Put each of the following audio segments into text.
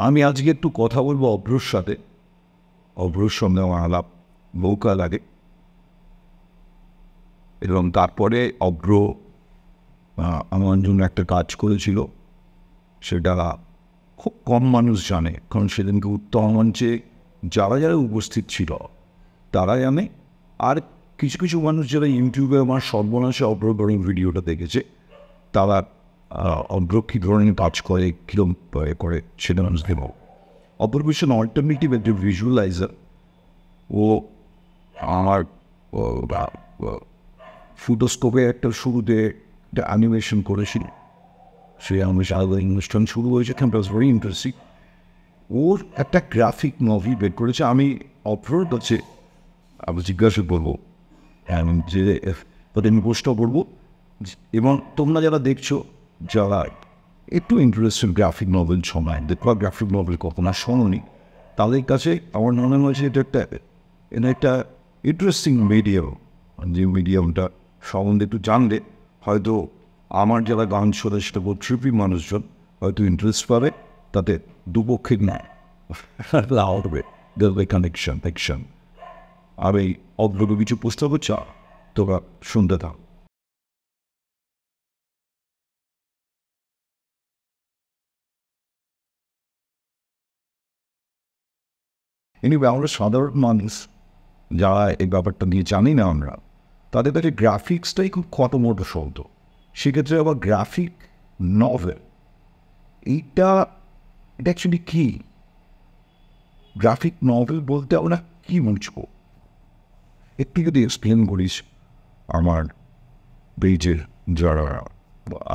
আমি আজকে একটু কথা বলবো অভ্রর সাথে। অভ্রর সঙ্গে আমার আলাপ বহুকাল আগে, এবং তারপরে অভ্র আমার জন্য একটা কাজ করেছিল, সেটা খুব কম মানুষ জানে, কারণ সেদিনকে উত্তম মঞ্চে যারা যারা উপস্থিত ছিল তারা জানে, আর কিছু কিছু মানুষ যারা ইউটিউবে আমার সর্বনাশে অভ্র বরং ভিডিওটা দেখেছে তারা অভ্র কী ধরনের কাজ করে, কীরকম করে সেটা মানুষ দেব। অপর ভীষণ অল্টারনেটিভ একটা ভিজুয়ালাইজার। ও আমার ফুটোস্কোপে একটা শুরুতে একটা অ্যানিমেশন করেছিল, সেই অ্যানিমেশন অনুষ্ঠান শুরু হয়েছে, ক্যাম্পাস ভেরি ইন্টারেস্টিং। ওর একটা গ্রাফিক নভেল বের করেছে। আমি অভ্রর কাছে আমি জিজ্ঞাসা করবো যে তাদের আমি প্রশ্ন করবো, এবং তোমরা যারা দেখছো, যারা একটু ইন্টারেস্টেড গ্রাফিক নভেল শোনায়, দেখবা গ্রাফিক নভেল কখনো শোনোনি, তাদের কাছে আমার মনে হয়েছে এটা একটা ইন্টারেস্টিং মিডিয়াম, যে মিডিয়ামটা সম্বন্ধে একটু জানলে হয়তো আমার যারা গান শোনে সেটা বহু ট্রিপি মানুষজন হয়তো ইন্টারেস্ট পাবে, তাতে দুপক্ষের নেয় হবে কানেকশন। আমি অগ্রগ কিছু প্রস্তাব চা তোরা শুনতে থাক। এনিওয়ে, আমরা সাধারণ মানুষ যারা এই ব্যাপারটা নিয়ে জানি না, আমরা তাদের কাছে গ্রাফিক্সটাই খুব খটোমটো শব্দ। সেক্ষেত্রে আবার গ্রাফিক নভেল এটা অ্যাকচুয়ালি কী? গ্রাফিক নভেল বলতে আমরা কী বুঝবো একটু যদি এক্সপ্লেন করিস আমার পেজের যারা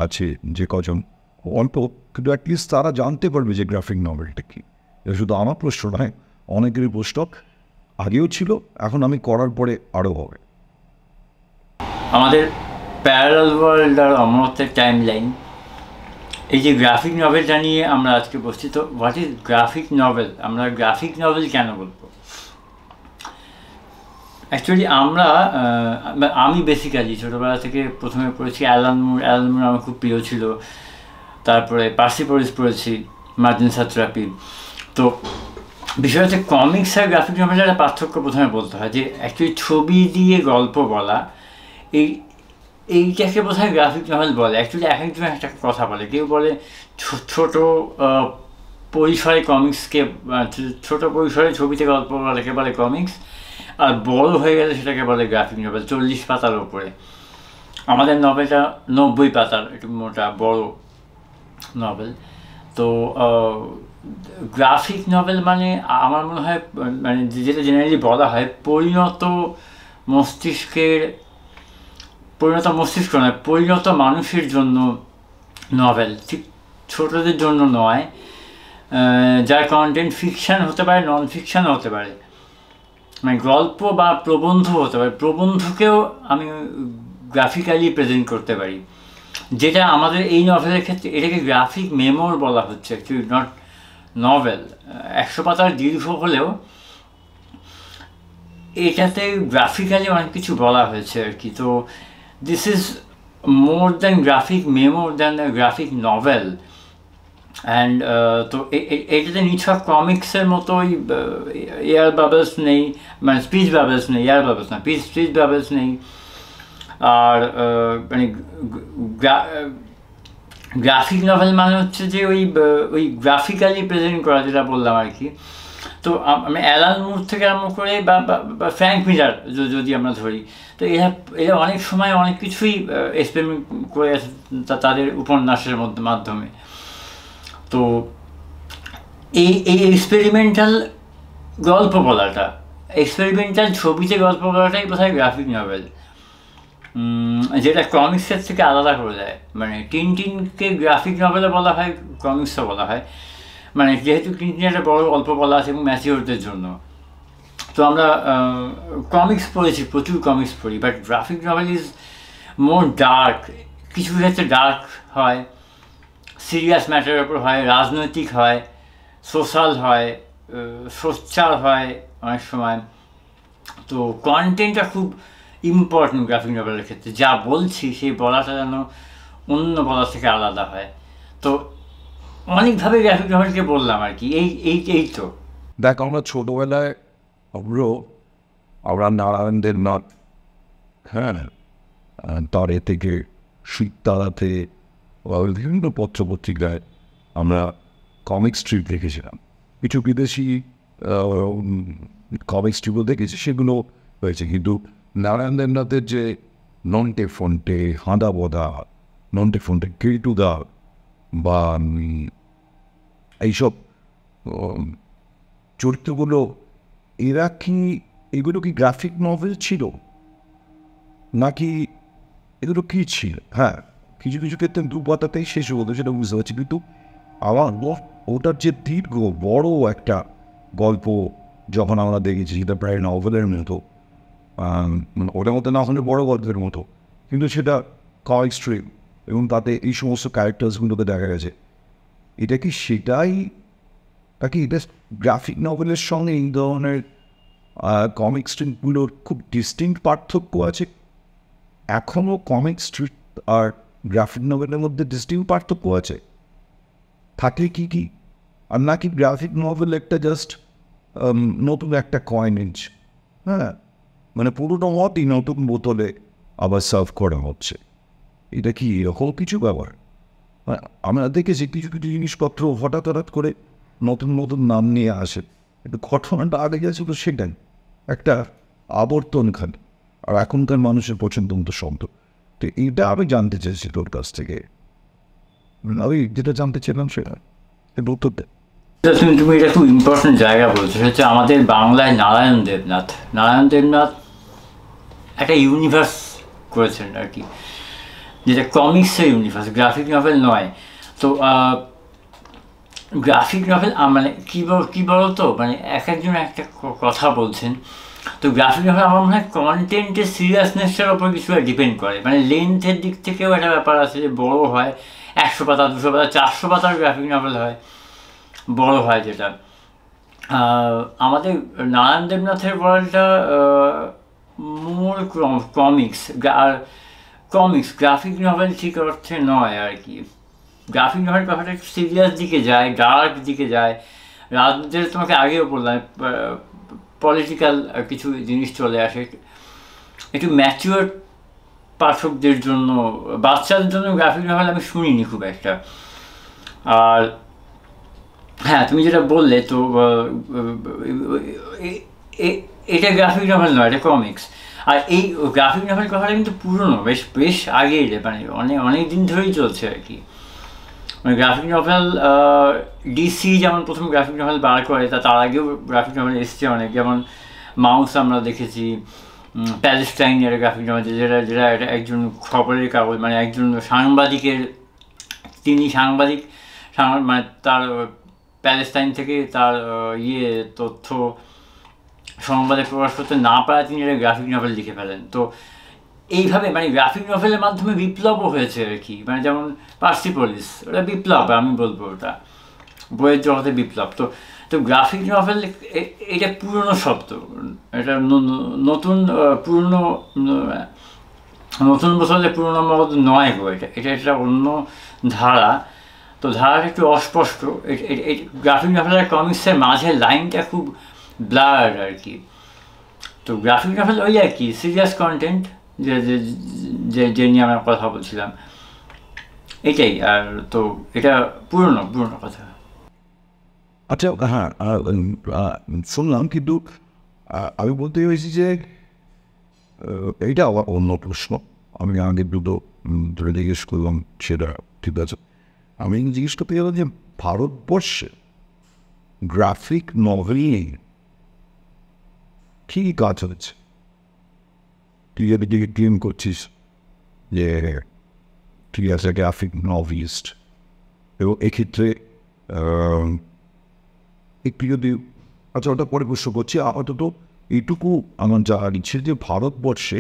আছে, যে কজন অল্প, কিন্তু অ্যাটলিস্ট তারা জানতে পারবে যে গ্রাফিক নভেলটা কী। এটা শুধু আমার প্রশ্ন নয়, অনেকেরই প্রশ্ন আগেও ছিল, এখন আমি করার পরে আরও হবে। আমাদের প্যারালাল ওয়ার্ল্ড আর অমরত্বের টাইম লাইন, এই যে গ্রাফিক নভেলটা নিয়ে আমরা আজকে বসছি। তো হোয়াট ইজ গ্রাফিক নভেল? আমরা গ্রাফিক নভেল কেন বলবো? অ্যাকচুয়ালি আমি বেসিক্যালি ছোটোবেলা থেকে প্রথমে পড়েছি অ্যালান মুর আমার খুব প্রিয় ছিল। তারপরে পার্সিপোলিস পড়েছি, মার্টিন সাত্রাপি। তো বিষয় হচ্ছে কমিক্স আর গ্রাফিক নভেলের একটা পার্থক্য প্রথমে বলতে হয়, যে অ্যাকচুয়ালি ছবি দিয়ে গল্প বলা, এইটাকে বোধহয় গ্রাফিক নভেল বলে। অ্যাকচুয়ালি এক একজন একটা কথা বলে, কেউ বলে ছোটো পরিসরে কমিক্সকে, ছোটো পরিসরে ছবিতে গল্প বলাকে বলে কমিক্স, আর বড় হয়ে গেলে সেটাকে বলে গ্রাফিক নভেল। 40 পাতার ওপরে। আমাদের নভেলটা 90 পাতার, একটু মোটা বড় নভেল। তো গ্রাফিক নভেল মানে আমার মনে হয়, মানে যেটা জেনারেলি বলা হয়, পরিণত মস্তিষ্ক নয়, পরিণত মানুষের জন্য নভেল, ঠিক ছোটদের জন্য নয়, যার কন্টেন্ট ফিকশান হতে পারে, নন ফিকশানও হতে পারে, মানে গল্প বা প্রবন্ধ হতে পারে। প্রবন্ধকেও আমি গ্রাফিক্যালি প্রেজেন্ট করতে পারি, যেটা আমাদের এই নভেলের ক্ষেত্রে এটাকে গ্রাফিক মেমোর বলা হচ্ছে, অ্যাকচুয়ালি নট নভেল। 100 পাতার দীর্ঘ হলেও এটাতে গ্রাফিক্যালি অনেক কিছু বলা হয়েছে আর কি। তো this is more than graphic memo than graphic novel. And তো এটাতে নিছক কমিক্সের মতোই এয়ার বাবলস নেই, মানে স্পিচ বাবলস নেই, এয়ার বাবলস না, স্পিচ বাবলস নেই। আর মানে গ্রাফিক নভেল মানে হচ্ছে যে ওই গ্রাফিক্যালি প্রেজেন্ট করা, যেটা বললাম আর কি। তো আমি অ্যালান মুর থেকে আরম্ভ করে বা ফ্র্যাঙ্ক মিলার যদি আমরা ধরি, তো এরা অনেক সময় অনেক কিছুই এক্সপেরিমেন্ট করে আছে তাদের উপন্যাসের মাধ্যমে। তো এই এক্সপেরিমেন্টাল গল্প বলাটা, এক্সপেরিমেন্টাল ছবিতে গল্প বলাটাই বোধহয় গ্রাফিক নভেল, যেটা কমিক্সের থেকে আলাদা করে দেয়। মানে টিনটিনকে গ্রাফিক নভেলে বলা হয়, কমিক্সও বলা হয়, মানে যেহেতু টিনটিন একটা বড় গল্প বলা আছে এবং ম্যাচিওরদের জন্য। তো আমরা কমিক্স পড়েছি, প্রচুর কমিক্স পড়ি, but graphic novel is more dark. কিছু ক্ষেত্রে ডার্ক হয়, সিরিয়াস ম্যাটারের ওপর হয়, রাজনৈতিক হয়, সোশ্যাল হয়, সোচ্চার হয় অনেক সময়। তো কন্টেন্টটা খুব ইম্পর্টেন্ট গ্রাফিক নভেলের ক্ষেত্রে। যা বলছি সেই বলাটা যেন অন্য বলার থেকে আলাদা হয়। তো অনেকভাবে গ্রাফিক নভেলকে বললাম আর কি, এই তো। দেখ, আমরা ছোটবেলায় আমরা নারায়ণ দেবনাথ, হ্যাঁ, তার এ থেকে শীততারাতে বিভিন্ন পত্রপত্রিকায় আমরা কমিক স্ট্রিপ দেখেছিলাম। কিছু বিদেশি কমিক স্ট্রিপও দেখেছি, সেগুলো হয়েছে। কিন্তু নারায়ণ দেবনাথের যে নন্টে ফন্টে, হাঁদা বোদা, নন্টে ফন্টে কেটুদা বা এইসব চরিত্রগুলো, এগুলো কি গ্রাফিক নভেল ছিল নাকি এগুলো কী ছিল? হ্যাঁ, কিছু কিছু ক্ষেত্রে 2 পাতাতেই শেষ হতো, সেটা বুঝতে পারছি। কিন্তু আমার ওটার যে দীর্ঘ বড় একটা গল্প যখন আমরা দেখেছি, সেটা প্রায় নভেলের মতো, মানে ওটার মতো না হলে বড় গল্পের মতো, কিন্তু সেটা কমিক স্ট্রিপ, এবং তাতে এই সমস্ত ক্যারেক্টার্সগুলোকে দেখা গেছে। এটা কি সেটাই নাকি এটা গ্রাফিক নভেলের সঙ্গে এই ধরনের কমিক স্ট্রিপগুলোর খুব ডিস্টিংক্ট পার্থক্য আছে? এখনও কমিক স্ট্রিপ আর গ্রাফিক নভেলের মধ্যে ডিস্টিংক্ট পার্থক্য আছে? থাকলে কি কি? আর নাকি গ্রাফিক নভেল একটা জাস্ট নতুন একটা কয়েনেজ, হ্যাঁ, মানে পুরোনো মতই নতুন বোতলে আবার সার্ভ করা হচ্ছে? এটা কি এরকম কিছু ব্যাপার? আমরা দেখেছি কিছু কিছু জিনিসপত্র হঠাৎ হঠাৎ করে নতুন নতুন নাম নিয়ে আসে, কিন্তু ঘটনাটা আগে গেছিল সেটাই একটা আবর্তনখানে, আর এখনকার মানুষের পছন্দ মতো শব্দ। তো এইটা আমি জানতে চেয়েছি তোর কাছ থেকে, আমি যেটা জানতে চাইলাম সেটা উত্তর দে। তুমি এটা খুব ইম্পর্টেন্ট জায়গা বলছো, সেটা হচ্ছে আমাদের বাংলায় নারায়ণ দেবনাথ একটা ইউনিভার্স করেছেন আর কি, যেটা কমিক্সের ইউনিভার্স, গ্রাফিক নভেল নয়। তো গ্রাফিক নভেল মানে কী বলতো, মানে এক একজন একটা কথা বলছেন। তো গ্রাফিক নভেল আমার মনে হয় কন্টেন্টের সিরিয়াসনেসটার ওপর কিছু ডিপেন্ড করে, মানে লেন্থের দিক থেকেও একটা ব্যাপার আছে, যে বড় হয় 100 পাতা, 200 পাতা, 400 পাতার গ্রাফিক নভেল হয়, বড় হয় যেটা। আমাদের নারায়ণ দেবনাথের ওয়ার্ল্ডটা মোর কমিক্স, গ্রাফিক নভেল ঠিক অর্থে নয় আর কি। গ্রাফিক নভেল কথাটা একটু সিরিয়াস দিকে যায়, ডার্ক দিকে যায়, রাজনীতির, তোমাকে আগেও বললাম, পলিটিক্যাল কিছু জিনিস চলে আসে। একটু ম্যাচিওর পাঠকদের জন্য, বাচ্চাদের জন্য গ্রাফিক নভেল আমি শুনিনি খুব একটা। আর হ্যাঁ, তুমি যেটা বললে, তো এটা গ্রাফিক নভেল নয়, এটা কমিক্স। আর এই গ্রাফিক নভেল কথাটা কিন্তু পুরনো, বেশ আগে, মানে অনেক দিন ধরেই চলছে আর কি। মানে গ্রাফিক নভেল, ডিসি যেমন প্রথম গ্রাফিক নভেল বার করে, তার আগেও গ্রাফিক নভেল এসছে অনেক, যেমন মাউস আমরা দেখেছি, প্যালেস্টাইনের গ্রাফিক নভেল, যেটা একজন খবরের কাগজ, মানে একজন সাংবাদিকের, তিনি সাংবাদিক, মানে তার প্যালেস্টাইন থেকে তার তথ্য সংবাদে প্রকাশ করতে না পারা, তিনি একটা গ্রাফিক নভেল লিখে ফেলেন। তো এইভাবে মানে গ্রাফিক নভেলের মাধ্যমে বিপ্লবও হয়েছে আর কি, মানে যেমন পার্সিপলিস, ওটা বিপ্লব, আমি বলবো ওটা বইয়ের জগতে বিপ্লব। তো গ্রাফিক নভেল এটা পুরনো শব্দ, এটা নতুন বছরে পুরনো মত নয় গো, এটা অন্য ধারা। তো ধারাটা একটু অস্পষ্ট, গ্রাফিক নভেল আর কমিক্সের মাঝে লাইনটা খুব ব্লার্ড আর কি। তো গ্রাফিক নভেল ওই আর কি সিরিয়াস কন্টেন্ট, যে নিয়ে আমরা কথা বলছিলাম, এটাই। আর তো এটা পুরনো কথা। আচ্ছা, হ্যাঁ, শুনলাম, কিন্তু আমি বলতে চাইছি যে এইটা আবার অন্য প্রশ্ন। আমি আগে দুটো ধরে জিজ্ঞেস করলাম, সেটা ঠিক আছে। আমি জিজ্ঞেস করতে গেলাম যে ভারতবর্ষে গ্রাফিক নভেল নিয়ে কী কাজ হচ্ছে? তুই এদিকে ক্লেম করছিস যে তুই আছে গ্রাফিক নভেলিস্ট, এবং এক্ষেত্রে একটু যদি, আচ্ছা ওটা পরে প্রশ্ন করছি, আপাতত এইটুকু আমার জানা ইচ্ছে যে ভারতবর্ষে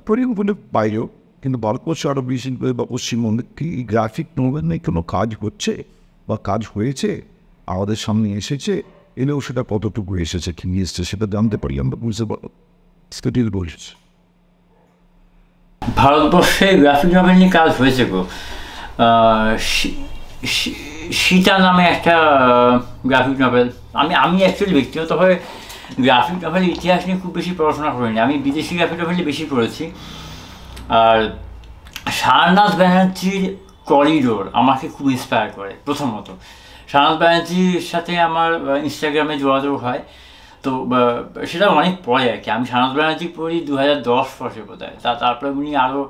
পরিকল্পনা বাইরেও, কিন্তু ভারতবর্ষে আরও বেশি করে বা পশ্চিমবঙ্গে কি গ্রাফিক নভেল নিয়ে কোনো কাজ হচ্ছে বা কাজ হয়েছে, আমাদের সামনে এসেছে, এলেও সেটা কতটুকু এসেছে, কি নিয়ে এসছে, সেটা জানতে পারি আমরা, বুঝতে পারবো। স্টেটিল বলছিস ভারতবর্ষে গ্রাফিক নভেল নিয়ে কাজ হয়েছে গো, সীতা নামে একটা গ্রাফিক নভেল। আমি অ্যাকচুয়ালি ব্যক্তিগতভাবে গ্রাফিক নভেলের ইতিহাস নিয়ে খুব বেশি পড়াশোনা করিনি, আমি বিদেশি গ্রাফিক নভেলই বেশি পড়েছি। আর সারনাথ ব্যানার্জির করিডোর আমাকে খুব ইন্সপায়ার করে। প্রথমত সারনাথ ব্যানার্জির সাথে আমার ইনস্টাগ্রামে যোগাযোগ হয়, তো সেটা অনেক পরে আর কি। আমি সারনাথ ব্যানার্জি পড়ি 2010 বছর বোধ হয়। তারপরে উনি আরও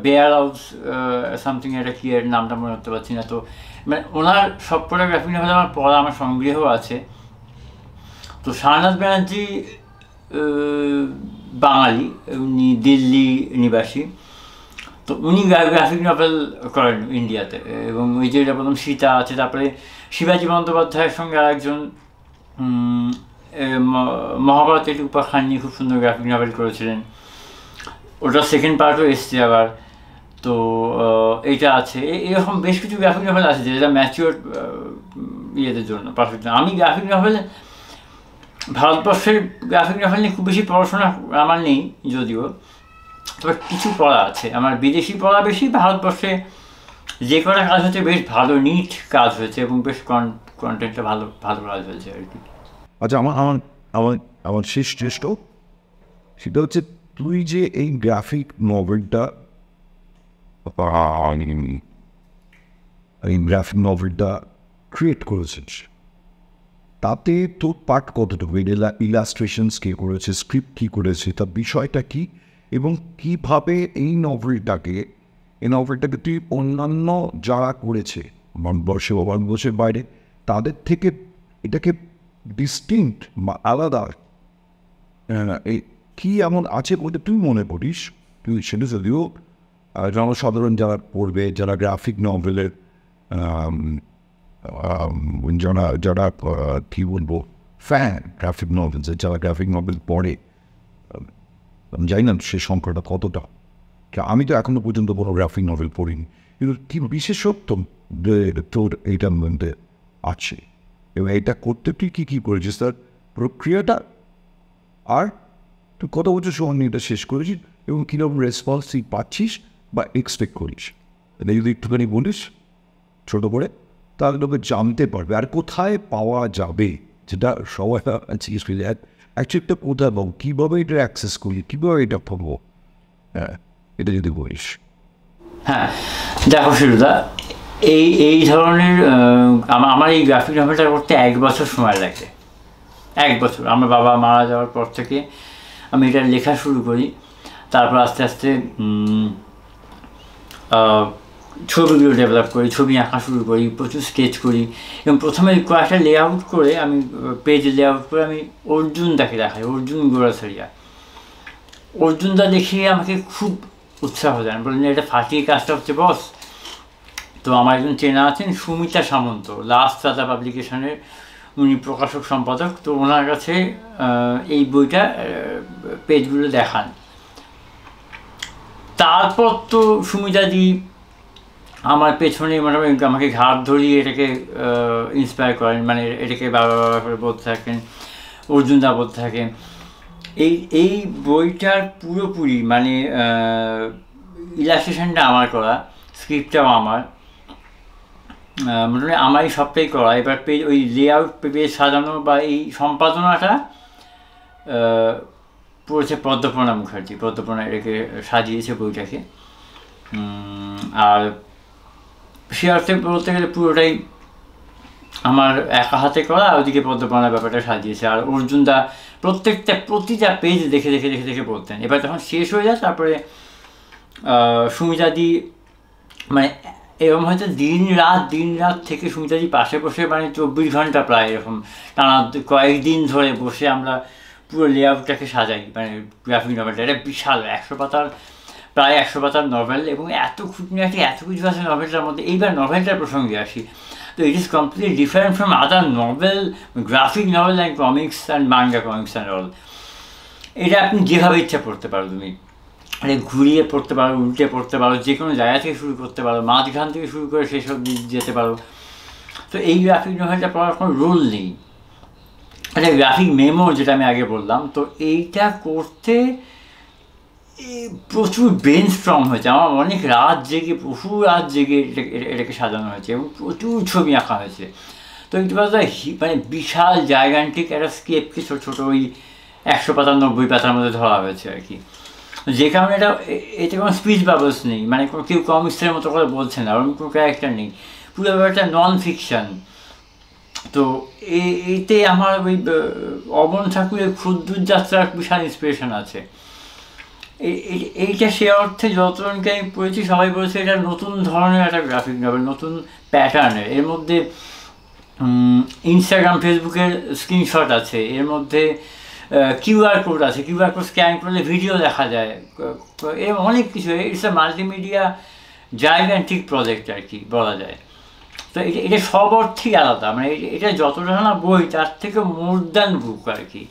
বেয়ার হাউস সামথিং, একটা কি এর নামটা মনে করতে পারছি না। তো মানে ওনার সব কটা গ্রাফিক নভেল আমার পড়া, আমার সংগ্রহ আছে। তো সারনাথ ব্যানার্জি বাঙালি, উনি দিল্লি নিবাসী। তো উনি গ্রাফিক নভেল করেন ইন্ডিয়াতে, এবং ওই যে প্রথম সীতা আছে, তারপরে শিবাজী বন্দ্যোপাধ্যায়ের সঙ্গে আরেকজন মহাভারতের উপাখ্যান নিয়ে খুব সুন্দর গ্রাফিক নভেল করেছিলেন, ওটা সেকেন্ড পার্টও এসছে আবার। তো এইটা আছে, এরকম বেশ কিছু গ্রাফিক নভেল আছে যেটা ম্যাচিওর ইয়েদের জন্য পারফেক্ট। আমি গ্রাফিক নভেল, ভারতবর্ষের গ্রাফিক নভেল নিয়ে খুব বেশি পড়াশোনা আমার নেই যদিও, তবে কিছু পড়া আছে। আমার বিদেশি পড়া বেশি, ভারতবর্ষে যে কটা কাজ হচ্ছে বেশ ভালো নিট কাজ হয়েছে, এবং বেশ কন্টেন্টটা ভালো ভালো কাজ হয়েছে আর কি। আচ্ছা, আমার আমার আমার আমার শেষ চেষ্টা সেটা হচ্ছে, তুই যে এই গ্রাফিক নভেলটা ক্রিয়েট করেছিস, তাতে তোর পার্ট কতটুকু? ইলাস্ট্রেশনস কে করেছে, স্ক্রিপ্ট কী করেছে, তার বিষয়টা কী, এবং কীভাবে এই নভেলটাকে তুই অন্যান্য যারা করেছে ভারতবর্ষে বা ভারতবর্ষের বাইরে তাদের থেকে এটাকে ডিস্টিংক্ট বা আলাদা কী এমন আছে বলে তুই মনে করিস? তুই সেটা যদিও জনসাধারণ যারা পড়বে, যারা গ্রাফিক নভেলের যারা কী বলবো ফ্যান গ্রাফিক নভেলসের, যারা গ্রাফিক নভেল পড়ে, আমি জানি না সে সংখ্যাটা কতটা। আমি তো এখনো পর্যন্ত কোনো গ্রাফিক নভেল পড়িনি, কিন্তু কি বিশেষত্ব তোর এইটার মধ্যে আছে, এবং এটা করতে তুই কী করেছিস, তার প্রক্রিয়াটা, আর তুই কত বছর সময় নিয়ে এটা শেষ করেছিস, এবং কীরকম রেসপন্স তুই পাচ্ছিস বা এক্সপেক্ট করিস, এটা যদি একটুখানি বলিস ছোটো করে, তাহলে লোকে জানতে পারবে। আর কোথায় পাওয়া যাবে, যেটা সবাই জিজ্ঞেস করি অ্যাকচুয়ালি কোথায় পাবো, কীভাবে এটা অ্যাক্সেস করি, কীভাবে এটা পাবো, হ্যাঁ এটা যদি বলিস। হ্যাঁ দেখো শিরুদা, এই ধরনের আমার এই গ্রাফিক নভেলটা করতে 1 বছর সময় লাগে। 1 বছর, আমার বাবা মারা যাওয়ার পর থেকে আমি এটা লেখা শুরু করি, তারপর আস্তে আস্তে ছবিগুলো ডেভেলপ করি, ছবি আঁকা শুরু করি, প্রচুর স্কেচ করি, এবং প্রথমে কয়েকটা লেআউট করে, আমি পেজ লেআউট করে আমি অর্জুনদাকে দেখাই, অর্জুন গোড়াছড়িয়া। অর্জুনদা দেখিয়ে আমাকে খুব উৎসাহ দেন, বললেন এটা ফাটিয়ে কাজটা হচ্ছে বস। তো আমার একজন চেনা আছেন সুমিতা সামন্ত, লাস্ট রাজা পাবলিকেশনের উনি প্রকাশক সম্পাদক, তো ওনার কাছে এই বইটা পেজগুলো দেখান। তারপর তো সুমিতাদি আমার পেছনে মোটামুটি আমাকে ঘাট ধরিয়ে এটাকে ইন্সপায়ার করেন, মানে এটাকে বারবার করে বলতে থাকেন, অর্জুনদা বলতে থাকেন। এই বইটার পুরোপুরি মানে ইলাস্ট্রেশনটা আমার করা, স্ক্রিপ্টটাও আমার, মোটামুটি আমারই সবটাই করা। এবার পেজ ওই লেআউট পেজ সাজানো বা এই সম্পাদনাটা পড়েছে পদ্মপর্ণা মুখার্জি, পদ্মপর্ণা এটাকে সাজিয়েছে বইটাকে। আর সে অর্থে বলতে গেলে পুরোটাই আমার একা হাতে করা, ওদিকে পদ্মপর্ণার ব্যাপারটা সাজিয়েছে। আর অর্জুনদা প্রতিটা পেজ দেখে দেখে দেখে দেখে বলতেন। এবার যখন শেষ হয়ে যায়, তারপরে সুমিতাদি মানে এরকম হয়তো দিন রাত থেকে সুমিতাদি পাশে বসে, মানে 24 ঘন্টা প্রায় এরকম টানা কয়েকদিন ধরে বসে আমরা পুরো লেআউটটাকে সাজাই, মানে গ্রাফিক নভেলটা। এটা বিশাল 100 পাতার, প্রায় 100 পাতার নভেল, এবং এত খুঁটিনাটি এত কিছু আছে নভেলটার মধ্যে। এইবার নভেলটার প্রসঙ্গে আসি, তো it is completely different from other novel, graphic novel and comics and manga comics and all. এটা আপনি যেভাবে ইচ্ছা পড়তে পারো, তুমি মানে ঘুরিয়ে পড়তে পারো, উল্টে পড়তে পারো, যে কোনো জায়গা থেকে শুরু করতে পারো, মাঝখান থেকে শুরু করে শেষ অবধি যেতে পারো। তো এই গ্রাফিক নভেলটা পড়ার কোনো রোল নেই, একটা গ্রাফিক মেমো যেটা আমি আগে বললাম। তো এইটা করতে প্রচুর ব্রেন স্ট্রং হয়েছে, আমার অনেক রাত জেগে, প্রচুর রাত জেগে এটাকে সাজানো হয়েছে এবং প্রচুর ছবি আঁকা হয়েছে। তো ইট ওয়াজ মানে বিশাল জায়গান্টিক একটা স্কেপকে ছোটো ছোটো ওই 100 পাতা 90 পাতার মধ্যে ধরা হয়েছে আর কি, যে কারণে এতে কোনো স্পিচ বাবলস নেই, মানে কোনো কেউ কমিক্সের মতো করে বলছে না, ওরকম কোনো ক্যারেক্টার নেই, পুরো ব্যাপারটা নন ফিকশন। তো এতে আমার ওই অবন ঠাকুরের ক্ষুদ্র যাত্রার বিশাল ইন্সপিরেশন আছে। এইটা সে অর্থে যতজনকে আমি পড়েছি সবাই বলেছে এটা নতুন ধরনের একটা গ্রাফিক নভেল, নতুন প্যাটার্নের। এর মধ্যে ইনস্টাগ্রাম ফেসবুকের স্ক্রিনশট আছে, এর মধ্যে কিউআর কোড আছে, কিউআর কোড স্ক্যান করলে ভিডিও দেখা যায়, এর অনেক কিছু। It's a multimedia gigantic project আর কি বলা যায়। তো এটা সব অর্থেই আলাদা, মানে এটা যতটা না বই তার থেকে মোর দ্যান বুক আর কি।